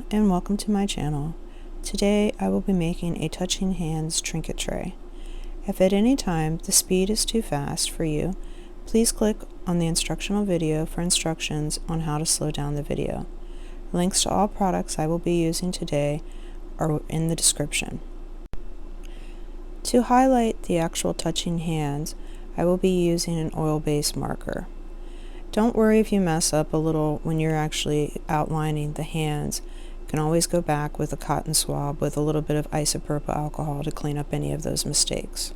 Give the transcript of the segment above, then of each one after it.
and welcome to my channel. Today I will be making a touching hands trinket tray. If at any time the speed is too fast for you, please click on the instructional video for instructions on how to slow down the video. Links to all products I will be using today are in the description. To highlight the actual touching hands, I will be using an oil-based marker. Don't worry if you mess up a little when you're actually outlining the hands. You can always go back with a cotton swab with a little bit of isopropyl alcohol to clean up any of those mistakes.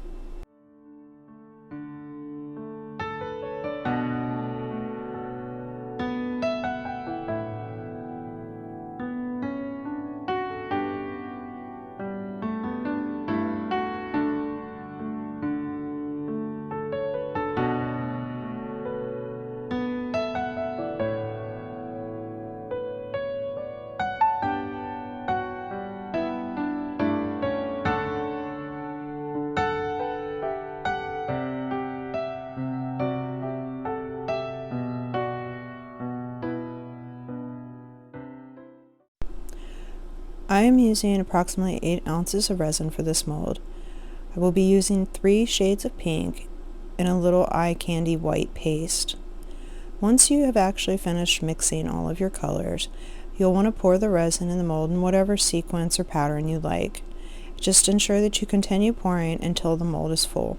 I am using approximately 8 ounces of resin for this mold. I will be using 3 shades of pink and a little eye candy white paste. Once you have actually finished mixing all of your colors, you'll want to pour the resin in the mold in whatever sequence or pattern you like. Just ensure that you continue pouring until the mold is full.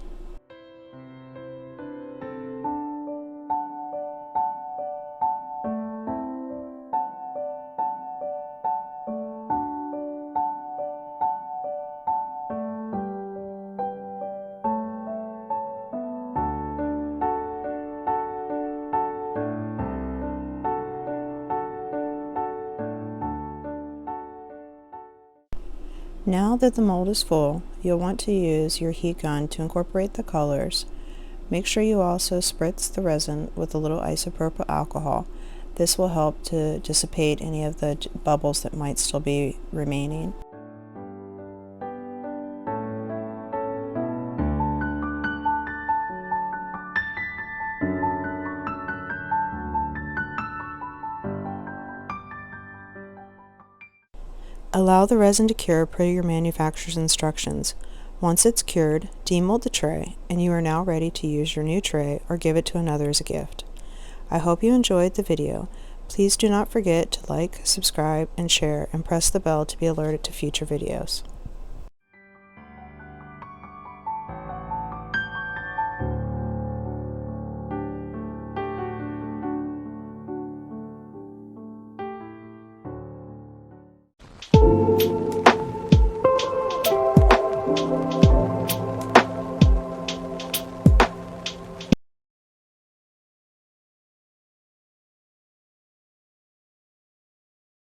Now that the mold is full, you'll want to use your heat gun to incorporate the colors. Make sure you also spritz the resin with a little isopropyl alcohol. This will help to dissipate any of the bubbles that might still be remaining. Allow the resin to cure per your manufacturer's instructions. Once it's cured, demold the tray, and you are now ready to use your new tray or give it to another as a gift. I hope you enjoyed the video. Please do not forget to like, subscribe, and share, and press the bell to be alerted to future videos.